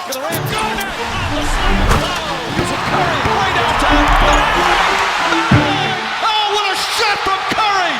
back of the rim. Garnett on the slam. Oh, here's a Curry way downtown. Oh, what a shot from Curry!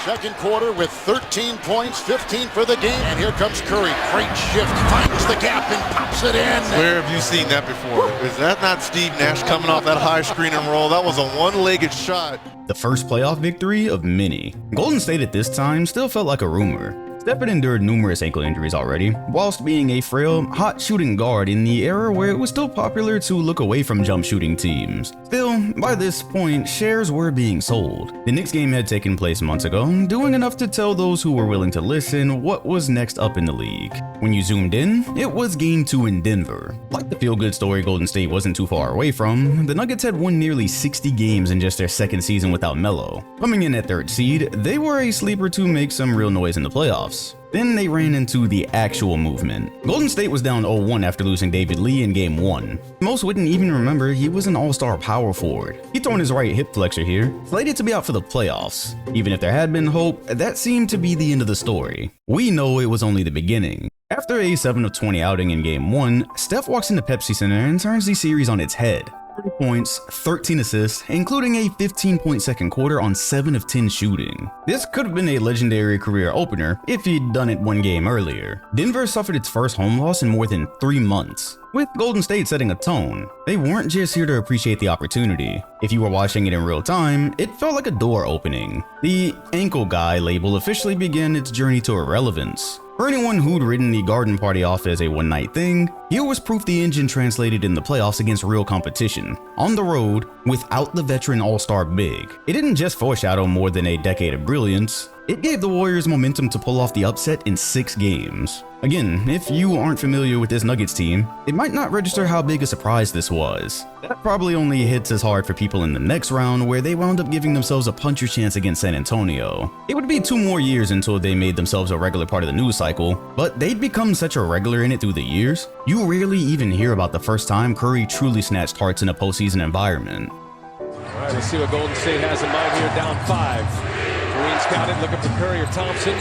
Second quarter with 13 points, 15 for the game. And here comes Curry. Great shift. Finds the gap and pops it in. Where have you seen that before? Is that not Steve Nash coming off that high screen and roll? That was a one-legged shot. The first playoff victory of many. Golden State at this time still felt like a rumor. Steph had endured numerous ankle injuries already, whilst being a frail, hot shooting guard in the era where it was still popular to look away from jump shooting teams. Still, by this point, shares were being sold. The Knicks game had taken place months ago, doing enough to tell those who were willing to listen what was next up in the league. When you zoomed in, it was Game 2 in Denver. Like the feel-good story Golden State wasn't too far away from, the Nuggets had won nearly 60 games in just their second season without Melo. Coming in at third seed, they were a sleeper to make some real noise in the playoffs. Then they ran into the actual movement. Golden State was down 0-1 after losing David Lee in Game 1. Most wouldn't even remember he was an all-star power forward. He torn his right hip flexor here, slated to be out for the playoffs. Even if there had been hope, that seemed to be the end of the story. We know it was only the beginning. After a 7 of 20 outing in Game 1, Steph walks into Pepsi Center and turns the series on its head. 30 points, 13 assists, including a 15-point second quarter on 7 of 10 shooting. This could have been a legendary career opener if he'd done it one game earlier. Denver suffered its first home loss in more than 3 months, with Golden State setting a tone. They weren't just here to appreciate the opportunity. If you were watching it in real time, it felt like a door opening. The ankle guy label officially began its journey to irrelevance. For anyone who'd written the garden party off as a one-night thing, here was proof the engine translated in the playoffs against real competition, on the road, without the veteran all-star big. It didn't just foreshadow more than a decade of brilliance, it gave the Warriors momentum to pull off the upset in 6 games. Again, if you aren't familiar with this Nuggets team, it might not register how big a surprise this was. That probably only hits as hard for people in the next round, where they wound up giving themselves a puncher chance against San Antonio. It would be 2 more years until they made themselves a regular part of the news cycle, but they'd become such a regular in it through the years, you rarely even hear about the first time Curry truly snatched hearts in a postseason environment. All right, let's see what Golden State has in mind here, down 5. Green scouted, looking for Curry or Thompson.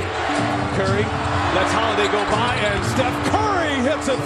Curry lets Holiday go by, and Steph Curry hits a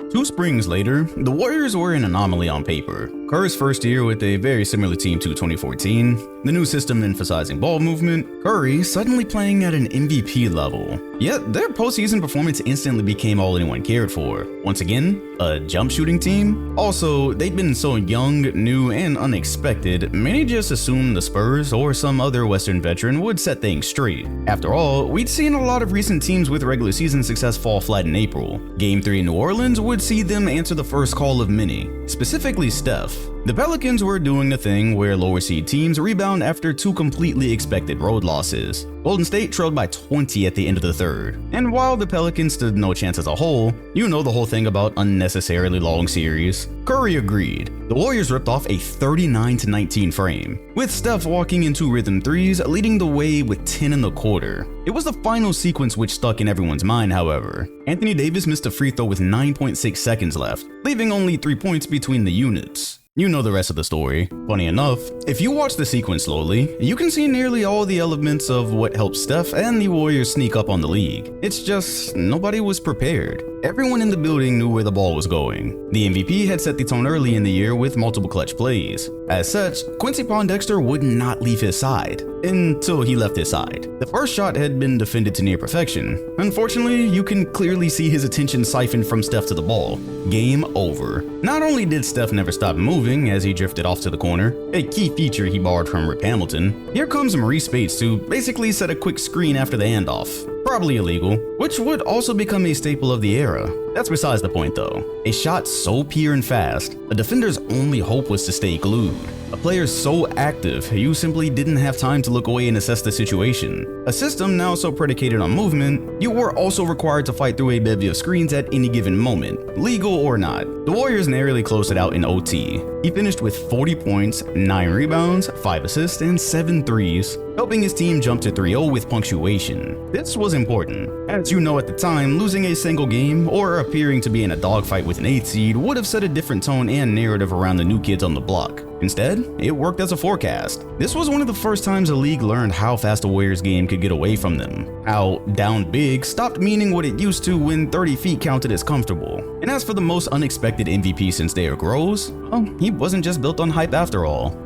3. 2 springs later, the Warriors were an anomaly on paper. Curry's first year with a very similar team to 2014, the new system emphasizing ball movement, Curry suddenly playing at an MVP level. Yet their postseason performance instantly became all anyone cared for. Once again, a jump shooting team? Also, they'd been so young, new, and unexpected, many just assumed the Spurs or some other Western veteran would set things straight. After all, we'd seen a lot of recent teams with regular season success fall flat in April. Game 3 in New Orleans would see them answer the first call of many, specifically Steph. The Pelicans were doing the thing where lower seed teams rebound after 2 completely expected road losses. Golden State trailed by 20 at the end of the third. And while the Pelicans stood no chance as a whole, you know the whole thing about unnecessarily long series. Curry agreed. The Warriors ripped off a 39-19 frame, with Steph walking into rhythm threes, leading the way with 10 in the quarter. It was the final sequence which stuck in everyone's mind, however. Anthony Davis missed a free throw with 9.6 seconds left, leaving only 3 points between the units. You know the rest of the story. Funny enough, if you watch the sequence slowly, you can see nearly all the elements of what helped Steph and the Warriors sneak up on the league. It's just, nobody was prepared. Everyone in the building knew where the ball was going. The MVP had set the tone early in the year with multiple clutch plays. As such, Quincy Pondexter would not leave his side, until he left his side. The first shot had been defended to near perfection. Unfortunately, you can clearly see his attention siphoned from Steph to the ball. Game over. Not only did Steph never stop moving as he drifted off to the corner, a key feature he borrowed from Rip Hamilton, here comes Maurice Bates to basically set a quick screen after the handoff. Probably illegal, which would also become a staple of the era. That's besides the point though. A shot so pure and fast, a defender's only hope was to stay glued. A player so active, you simply didn't have time to look away and assess the situation. A system now so predicated on movement, you were also required to fight through a bevy of screens at any given moment, legal or not. The Warriors narrowly closed it out in OT. He finished with 40 points, 9 rebounds, 5 assists, and 7 threes, helping his team jump to 3-0 with punctuation. This was important. As you know, at the time, losing a single game or appearing to be in a dogfight with an 8 seed would have set a different tone and narrative around the new kids on the block. Instead, it worked as a forecast. This was one of the first times the league learned how fast a Warriors game could get away from them. How down big stopped meaning what it used to when 30 feet counted as comfortable. And as for the most unexpected MVP since Derrick Rose, well, he wasn't just built on hype after all.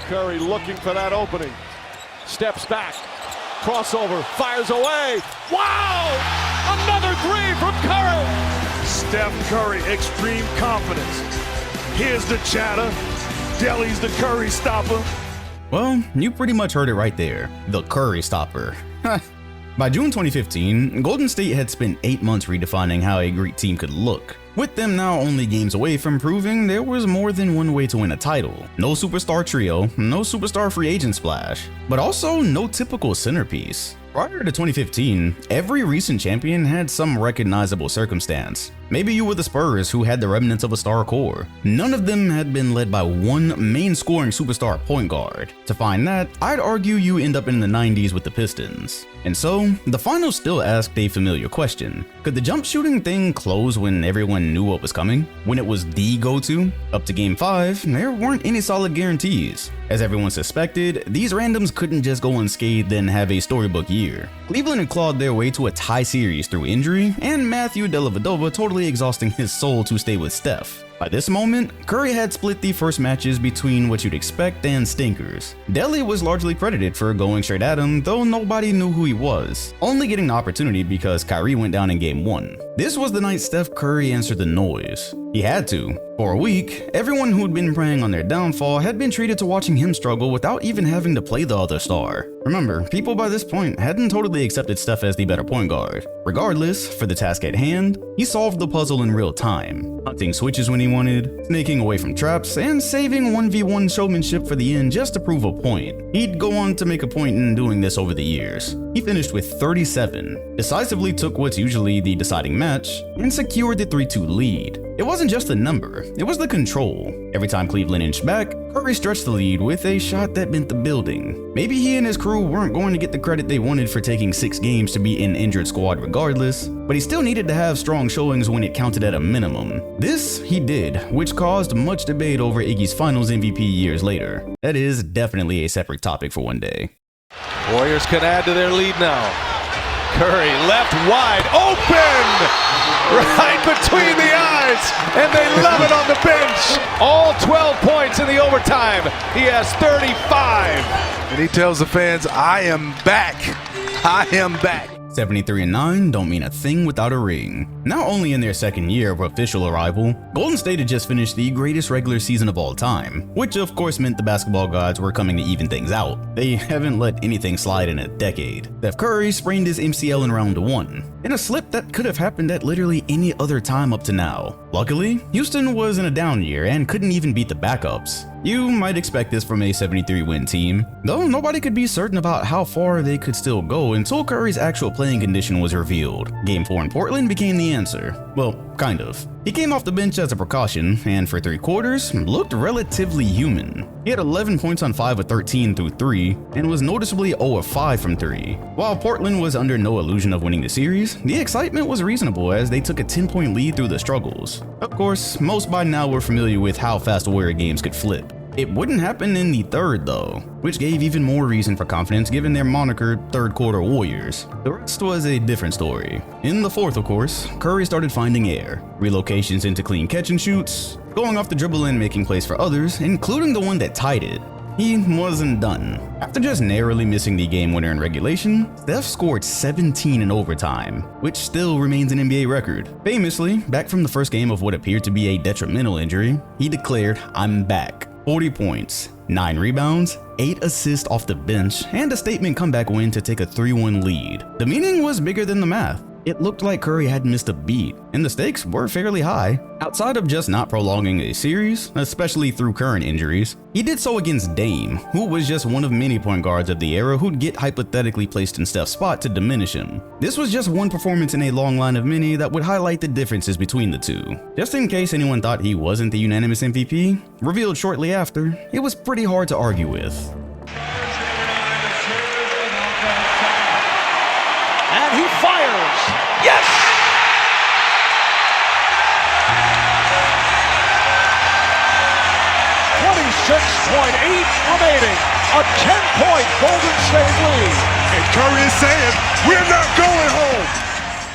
Curry looking for that opening. Steps back. Crossover. Fires away. Wow! Another three from Curry! Steph Curry, extreme confidence. Here's the chatter. Delly's the Curry stopper. Well, you pretty much heard it right there. The Curry stopper. By June 2015, Golden State had spent 8 months redefining how a great team could look. With them now only games away from proving there was more than one way to win a title. No superstar trio, no superstar free agent splash, but also no typical centerpiece. Prior to 2015, every recent champion had some recognizable circumstance. Maybe you were the Spurs, who had the remnants of a star core. None of them had been led by one main scoring superstar point guard. To find that, I'd argue you end up in the 90s with the Pistons. And so, the finals still asked a familiar question. Could the jump shooting thing close when everyone knew what was coming? When it was the go-to? Up to Game 5, there weren't any solid guarantees. As everyone suspected, these randoms couldn't just go unscathed and have a storybook year. Cleveland had clawed their way to a tie series through injury, and Matthew Dellavedova totally exhausting his soul to stay with Steph. By this moment, Curry had split the first matches between what you'd expect and stinkers. Delly was largely credited for going straight at him, though nobody knew who he was, only getting the opportunity because Kyrie went down in Game 1. This was the night Steph Curry answered the noise. He had to. For a week, everyone who'd been preying on their downfall had been treated to watching him struggle without even having to play the other star. Remember, people by this point hadn't totally accepted Steph as the better point guard. Regardless, for the task at hand, he solved the puzzle in real time, hunting switches when he wanted, snaking away from traps, and saving 1v1 showmanship for the end just to prove a point. He'd go on to make a point in doing this over the years. He finished with 37, decisively took what's usually the deciding match, and secured the 3-2 lead. It wasn't just the number, it was the control. Every time Cleveland inched back, Curry stretched the lead with a shot that bent the building. Maybe he and his crew weren't going to get the credit they wanted for taking 6 games to beat an injured squad regardless, but he still needed to have strong showings when it counted at a minimum. This he did, which caused much debate over Iggy's Finals MVP years later. That is definitely a separate topic for one day. Warriors can add to their lead now. Curry left wide open! Right between the eyes, and they love it on the bench. All 12 points in the overtime. He has 35. And he tells the fans, I am back. I am back. 73-9 don't mean a thing without a ring. Not only in their second year of official arrival, Golden State had just finished the greatest regular season of all time, which of course meant the basketball gods were coming to even things out. They haven't let anything slide in a decade. Steph Curry sprained his MCL in round 1, in a slip that could have happened at literally any other time up to now. Luckily, Houston was in a down year and couldn't even beat the backups. You might expect this from a 73-win team, though nobody could be certain about how far they could still go until Curry's actual playing condition was revealed. Game 4 in Portland became the answer. Well, kind of. He came off the bench as a precaution, and for 3 quarters, looked relatively human. He had 11 points on 5 of 13 through 3, and was noticeably 0 of 5 from 3. While Portland was under no illusion of winning the series, the excitement was reasonable as they took a 10-point lead through the struggles. Of course, most by now were familiar with how fast Warrior games could flip. It wouldn't happen in the third though, which gave even more reason for confidence given their moniker third quarter Warriors. The rest was a different story. In the fourth, of course, Curry started finding air, relocations into clean catch and shoots, going off the dribble and making plays for others, including the one that tied it. He wasn't done. After just narrowly missing the game winner in regulation, Steph scored 17 in overtime, which still remains an NBA record. Famously, back from the first game of what appeared to be a detrimental injury, he declared, "I'm back." 40 points, 9 rebounds, 8 assists off the bench, and a statement comeback win to take a 3-1 lead. The meaning was bigger than the math. It looked like Curry hadn't missed a beat, and the stakes were fairly high. Outside of just not prolonging a series, especially through current injuries, he did so against Dame, who was just one of many point guards of the era who'd get hypothetically placed in Steph's spot to diminish him. This was just one performance in a long line of many that would highlight the differences between the two. Just in case anyone thought he wasn't the unanimous MVP, revealed shortly after, it was pretty hard to argue with. And he fires. Yes! remaining. A 10-point Golden State lead. And Curry is saying, we're not going home.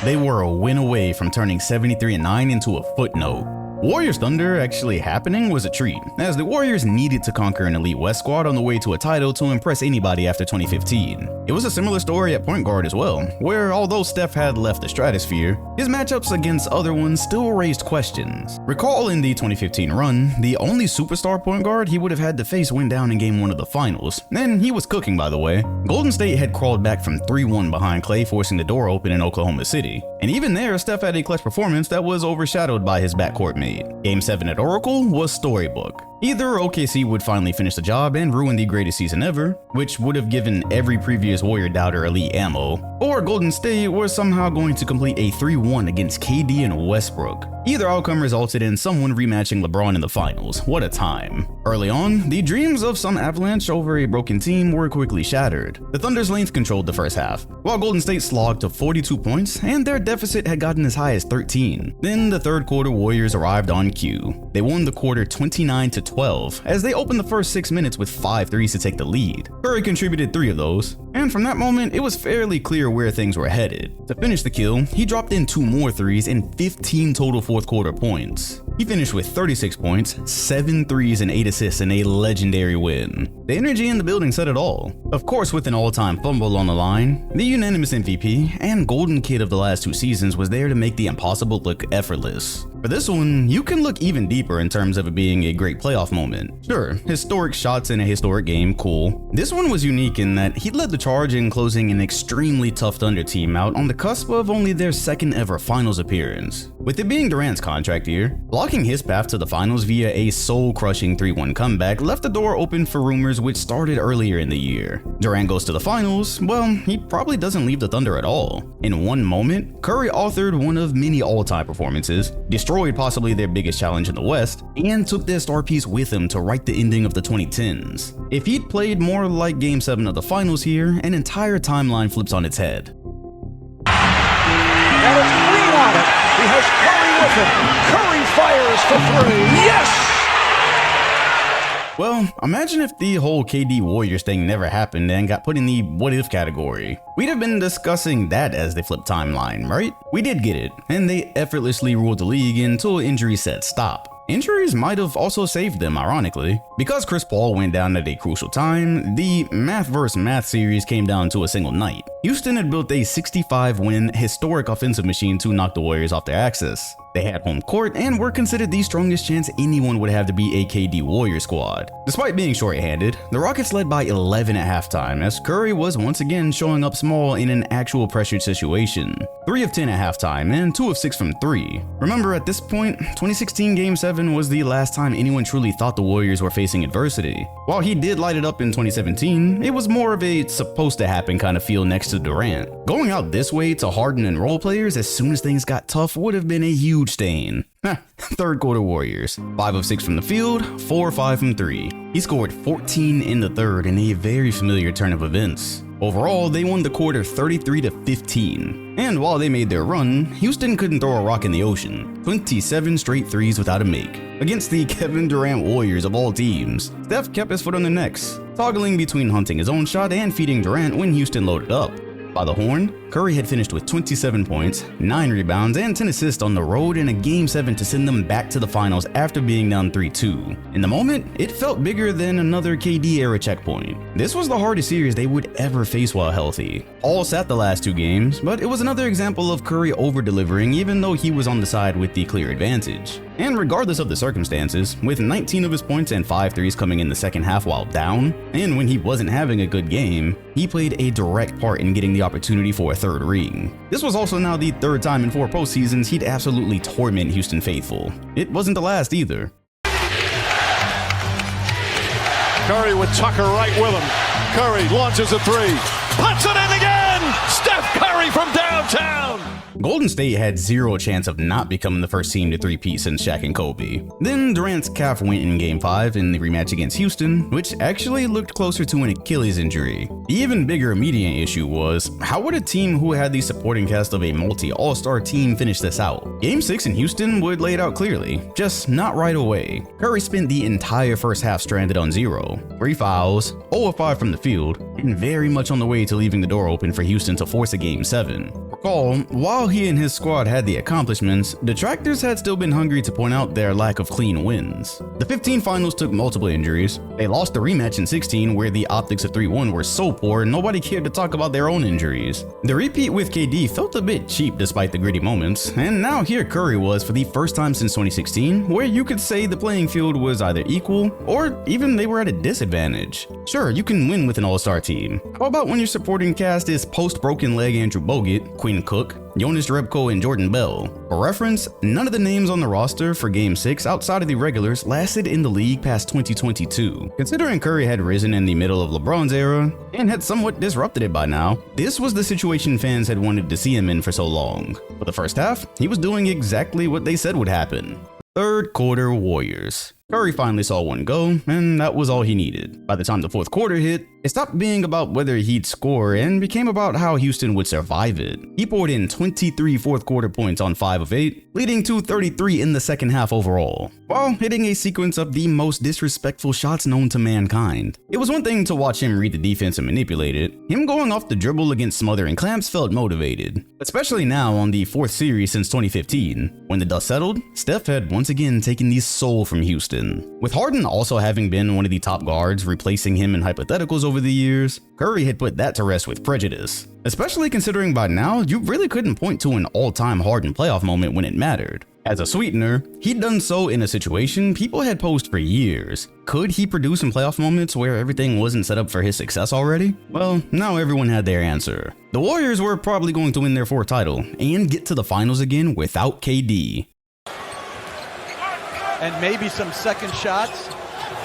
They were a win away from turning 73-9 into a footnote. Warriors Thunder actually happening was a treat, as the Warriors needed to conquer an elite West squad on the way to a title to impress anybody after 2015. It was a similar story at point guard as well, where although Steph had left the stratosphere, his matchups against other ones still raised questions. Recall in the 2015 run, the only superstar point guard he would have had to face went down in Game 1 of the finals, and he was cooking by the way. Golden State had crawled back from 3-1 behind Klay, forcing the door open in Oklahoma City, and even there Steph had a clutch performance that was overshadowed by his backcourt mate. Game 7 at Oracle was storybook. Either OKC would finally finish the job and ruin the greatest season ever, which would have given every previous Warrior doubter elite ammo, or Golden State was somehow going to complete a 3-1 against KD and Westbrook. Either outcome resulted in someone rematching LeBron in the finals. What a time. Early on, the dreams of some Avalanche over a broken team were quickly shattered. The Thunder's length controlled the first half, while Golden State slogged to 42 points and their deficit had gotten as high as 13. Then the third quarter Warriors arrived on cue. They won the quarter 29-12 as they opened the first 6 minutes with 5 threes to take the lead. Curry contributed 3 of those, and from that moment it was fairly clear where things were headed. To finish the kill, he dropped in 2 more threes and 15 total fourth quarter points. He finished with 36 points, 7 threes and 8 assists in a legendary win. The energy in the building said it all. Of course, with an all-time fumble on the line, the unanimous MVP and golden kid of the last 2 seasons was there to make the impossible look effortless. For this one, you can look even deeper in terms of it being a great playoff moment. Sure, historic shots in a historic game, cool. This one was unique in that he led the charge in closing an extremely tough Thunder team out on the cusp of only their second ever finals appearance. With it being Durant's contract year, blocking his path to the finals via a soul-crushing 3-1 comeback left the door open for rumors which started earlier in the year. Durant goes to the finals, well, he probably doesn't leave the Thunder at all. In one moment, Curry authored one of many all-time performances, destroyed possibly their biggest challenge in the West, and took their star piece with him to write the ending of the 2010s. If he'd played more like Game 7 of the finals here, an entire timeline flips on its head. And it's Green on it. He has Curry with him. Curry fires for 3. Yes! Well, imagine if the whole KD Warriors thing never happened and got put in the what if category. We'd have been discussing that as the flip timeline, right? We did get it, and they effortlessly ruled the league until injury said stop. Injuries might have also saved them, ironically. Because Chris Paul went down at a crucial time, the math vs. math series came down to a single night. Houston had built a 65-win historic offensive machine to knock the Warriors off their axis. They had home court and were considered the strongest chance anyone would have to beat a KD Warrior squad. Despite being short-handed, the Rockets led by 11 at halftime as Curry was once again showing up small in an actual pressured situation. 3 of 10 at halftime and 2 of 6 from 3. Remember, at this point, 2016 Game 7 was the last time anyone truly thought the Warriors were facing adversity. While he did light it up in 2017, it was more of a supposed to happen kind of feel next to Durant. Going out this way to Harden and role players as soon as things got tough would have been a huge stain. Third quarter Warriors, 5 of 6 from the field, 4 of 5 from 3. He scored 14 in the third in a very familiar turn of events. Overall, they won the quarter 33-15. And while they made their run, Houston couldn't throw a rock in the ocean. 27 straight threes without a make. Against the Kevin Durant Warriors of all teams, Steph kept his foot on their necks, toggling between hunting his own shot and feeding Durant when Houston loaded up. By the horn, Curry had finished with 27 points, 9 rebounds, and 10 assists on the road in a Game 7 to send them back to the finals after being down 3-2. In the moment, it felt bigger than another KD-era checkpoint. This was the hardest series they would ever face while healthy. All sat the last 2 games, but it was another example of Curry over-delivering even though he was on the side with the clear advantage. And regardless of the circumstances, with 19 of his points and 5 threes coming in the second half while down, and when he wasn't having a good game, he played a direct part in getting the opportunity for a 3rd ring. This was also now the 3rd time in 4 postseasons he'd absolutely torment Houston faithful. It wasn't the last either. Curry with Tucker right with him. Curry launches a 3. Puts it in again! Steph Curry from downtown! Golden State had zero chance of not becoming the first team to three-peat since Shaq and Kobe. Then Durant's calf went in Game 5 in the rematch against Houston, which actually looked closer to an Achilles injury. The even bigger immediate issue was, how would a team who had the supporting cast of a multi-all-star team finish this out? Game 6 in Houston would lay it out clearly, just not right away. Curry spent the entire first half stranded on 0, 3 fouls, 0 of 5 from the field, and very much on the way to leaving the door open for Houston to force a Game 7. Recall, while he and his squad had the accomplishments, detractors had still been hungry to point out their lack of clean wins. The 15 finals took multiple injuries. They lost the rematch in 16 where the optics of 3-1 were so poor nobody cared to talk about their own injuries. The repeat with KD felt a bit cheap despite the gritty moments, and now here Curry was for the first time since 2016 where you could say the playing field was either equal or even they were at a disadvantage. Sure, you can win with an all-star team. How about when your supporting cast is post-broken leg Andrew Bogut, Quinn Cook, Jonas Jerebko, and Jordan Bell? For reference, none of the names on the roster for Game 6 outside of the regulars lasted in the league past 2022. Considering Curry had risen in the middle of LeBron's era and had somewhat disrupted it by now, this was the situation fans had wanted to see him in for so long. For the first half, he was doing exactly what they said would happen. Third quarter Warriors. Curry finally saw one go, and that was all he needed. By the time the fourth quarter hit, it stopped being about whether he'd score and became about how Houston would survive it. He poured in 23 fourth quarter points on 5 of 8, leading to 33 in the second half overall, while hitting a sequence of the most disrespectful shots known to mankind. It was one thing to watch him read the defense and manipulate it. Him going off the dribble against smothering clamps felt motivated, especially now on the 4th series since 2015. When the dust settled, Steph had once again taken the soul from Houston. With Harden also having been one of the top guards, replacing him in hypotheticals over the years, Curry had put that to rest with prejudice. Especially considering by now, you really couldn't point to an all-time Harden playoff moment when it mattered. As a sweetener, he'd done so in a situation people had posed for years. Could he produce in playoff moments where everything wasn't set up for his success already? Well, now everyone had their answer. The Warriors were probably going to win their 4th title and get to the finals again without KD. And maybe some second shots.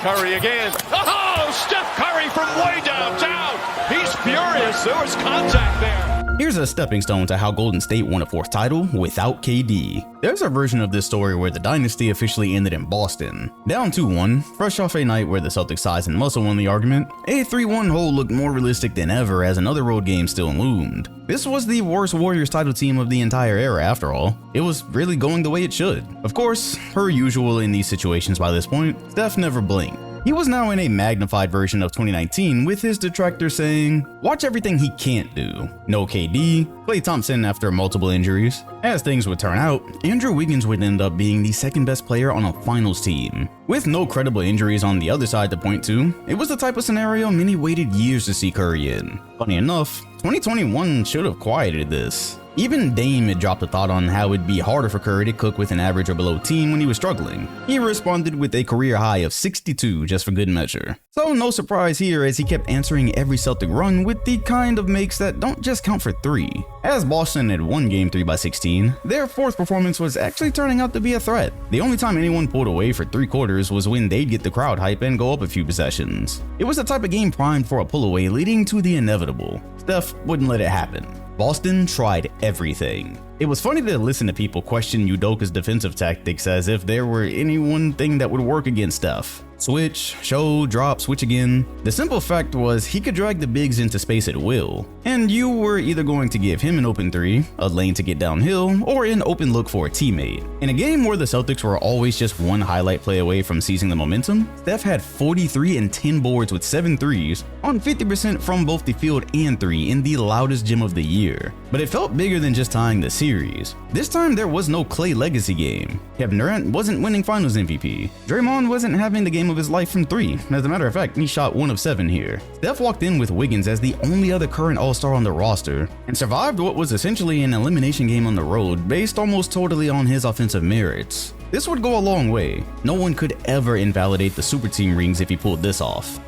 Curry again. Oh, Steph Curry from way downtown. He's furious. There was contact there. Here's a stepping stone to how Golden State won a 4th title without KD. There's a version of this story where the dynasty officially ended in Boston. Down 2-1, fresh off a night where the Celtics' size and muscle won the argument, a 3-1 hole looked more realistic than ever as another road game still loomed. This was the worst Warriors title team of the entire era after all. It was really going the way it should. Of course, per usual in these situations by this point, Steph never blinked. He was now in a magnified version of 2019 with his detractors saying, watch everything he can't do. No KD, Klay Thompson after multiple injuries. As things would turn out, Andrew Wiggins would end up being the second best player on a finals team. With no credible injuries on the other side to point to, it was the type of scenario many waited years to see Curry in. Funny enough, 2021 should have quieted this. Even Dame had dropped a thought on how it'd be harder for Curry to cook with an average or below team when he was struggling. He responded with a career high of 62 just for good measure. So no surprise here as he kept answering every Celtic run with the kind of makes that don't just count for 3. As Boston had won Game 3 by 16, their 4th performance was actually turning out to be a threat. The only time anyone pulled away for 3 quarters was when they'd get the crowd hype and go up a few possessions. It was the type of game primed for a pull away leading to the inevitable. Steph wouldn't let it happen. Boston tried everything. It was funny to listen to people question Udoka's defensive tactics as if there were any one thing that would work against Steph. Switch, show, drop, switch again. The simple fact was he could drag the bigs into space at will, and you were either going to give him an open 3, a lane to get downhill, or an open look for a teammate. In a game where the Celtics were always just one highlight play away from seizing the momentum, Steph had 43 and 10 boards with 7 threes on 50% from both the field and 3 in the loudest gym of the year. But it felt bigger than just tying the series. This time there was no Klay legacy game. Kevin Durant wasn't winning finals MVP. Draymond wasn't having the game of his life from 3. As a matter of fact, he shot 1 of 7 here. Steph walked in with Wiggins as the only other current all-star on the roster and survived what was essentially an elimination game on the road based almost totally on his offensive merits. This would go a long way. No one could ever invalidate the super team rings if he pulled this off.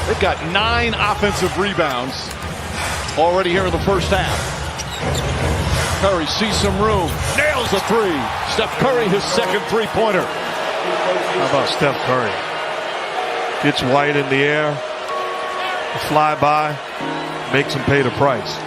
They've got 9 offensive rebounds already here in the first half. Curry sees some room, nails a 3. Steph Curry, his second 3-pointer. How about Steph Curry? Gets White in the air, fly by, makes him pay the price.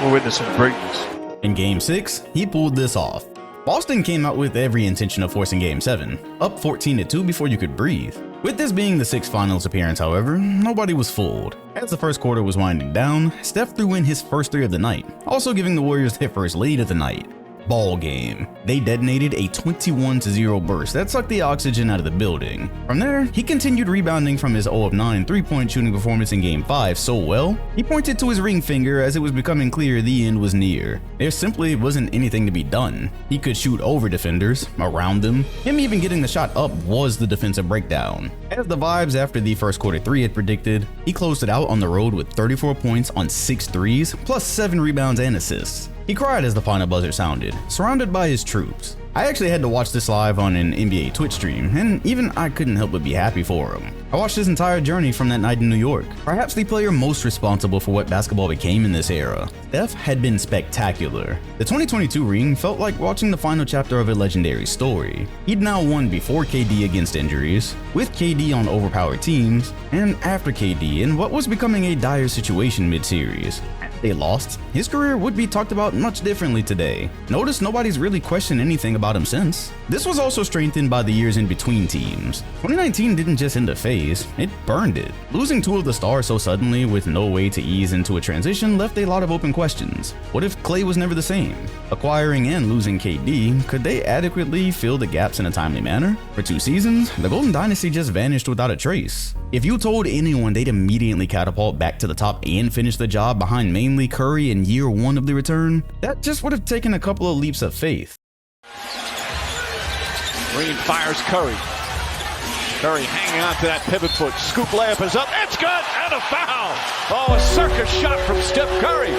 We're witnessing greatness. In Game 6, he pulled this off. Boston came out with every intention of forcing Game 7, up 14-2 before you could breathe. With this being the sixth finals appearance, however, nobody was fooled. As the first quarter was winding down, Steph threw in his first three of the night, also giving the Warriors their first lead of the night. Ball game. They detonated a 21-0 burst that sucked the oxygen out of the building. From there, he continued rebounding from his 0 of 9 3-point shooting performance in Game 5 so well, he pointed to his ring finger as it was becoming clear the end was near. There simply wasn't anything to be done. He could shoot over defenders, around them. Him even getting the shot up was the defensive breakdown. As the vibes after the first quarter 3 had predicted, he closed it out on the road with 34 points on 6 threes, plus 7 rebounds and assists. He cried as the final buzzer sounded, surrounded by his troops. I actually had to watch this live on an NBA Twitch stream, and even I couldn't help but be happy for him. I watched his entire journey from that night in New York, perhaps the player most responsible for what basketball became in this era. Steph had been spectacular. The 2022 ring felt like watching the final chapter of a legendary story. He'd now won before KD against injuries, with KD on overpowered teams, and after KD in what was becoming a dire situation mid-series. They lost, his career would be talked about much differently today. Notice nobody's really questioned anything about him since. This was also strengthened by the years in between teams. 2019 didn't just end a phase, it burned it. Losing two of the stars so suddenly with no way to ease into a transition left a lot of open questions. What if Klay was never the same? Acquiring and losing KD, could they adequately fill the gaps in a timely manner? For 2 seasons, the Golden Dynasty just vanished without a trace. If you told anyone they'd immediately catapult back to the top and finish the job behind mainly Curry in year 1 of the return, that just would have taken a couple of leaps of faith. Green fires Curry. Curry hanging on to that pivot foot. Scoop layup is up. It's good! And a foul! Oh, a circus shot from Steph Curry.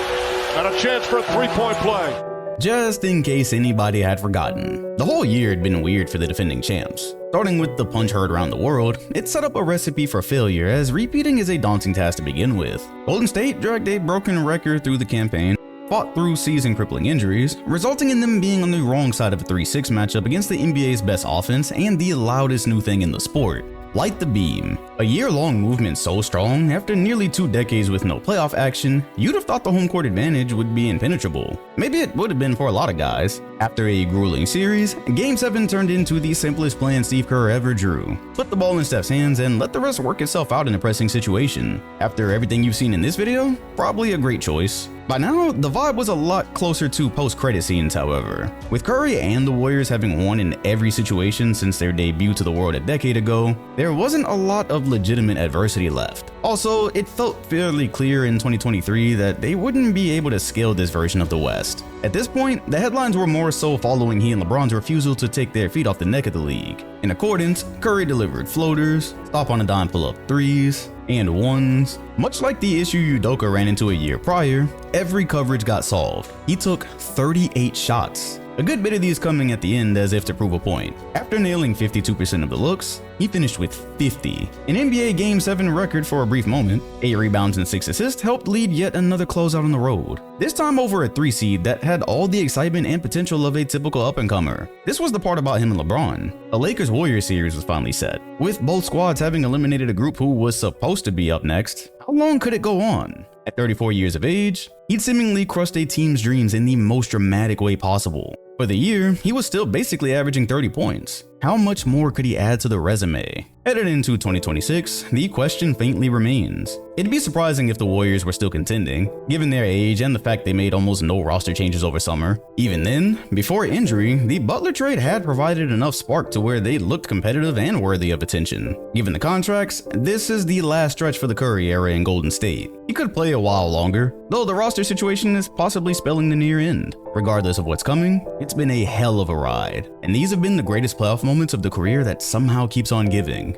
And a chance for a 3-point play. Just in case anybody had forgotten, the whole year had been weird for the defending champs. Starting with the punch heard around the world, it set up a recipe for failure as repeating is a daunting task to begin with. Golden State dragged a broken record through the campaign, fought through season-crippling injuries, resulting in them being on the wrong side of a 3-6 matchup against the NBA's best offense and the loudest new thing in the sport. Light the beam. A year-long movement so strong, after nearly 2 decades with no playoff action, you'd have thought the home court advantage would be impenetrable. Maybe it would have been for a lot of guys. After a grueling series, Game 7 turned into the simplest plan Steve Kerr ever drew. Put the ball in Steph's hands and let the rest work itself out in a pressing situation. After everything you've seen in this video, probably a great choice. By now, the vibe was a lot closer to post-credit scenes, however. With Curry and the Warriors having won in every situation since their debut to the world a decade ago, there wasn't a lot of legitimate adversity left. Also, it felt fairly clear in 2023 that they wouldn't be able to scale this version of the West. At this point, the headlines were more so following he and LeBron's refusal to take their feet off the neck of the league. In accordance, Curry delivered floaters, stop on a dime pull-up threes, and ones. Much like the issue Udoka ran into a year prior, every coverage got solved. He took 38 shots. A good bit of these coming at the end as if to prove a point. After nailing 52% of the looks, he finished with 50. An NBA Game 7 record for a brief moment. 8 rebounds and 6 assists helped lead yet another closeout on the road. This time over a 3 seed that had all the excitement and potential of a typical up-and-comer. This was the part about him and LeBron. A Lakers-Warriors series was finally set, with both squads having eliminated a group who was supposed to be up next. How long could it go on? At 34 years of age, he'd seemingly crushed a team's dreams in the most dramatic way possible. For the year, he was still basically averaging 30 points. How much more could he add to the resume? Headed into 2026, the question faintly remains. It'd be surprising if the Warriors were still contending, given their age and the fact they made almost no roster changes over summer. Even then, before injury, the Butler trade had provided enough spark to where they looked competitive and worthy of attention. Given the contracts, this is the last stretch for the Curry era in Golden State. He could play a while longer, though the roster situation is possibly spelling the near end. Regardless of what's coming, it's been a hell of a ride, and these have been the greatest playoff moments of the career that somehow keeps on giving.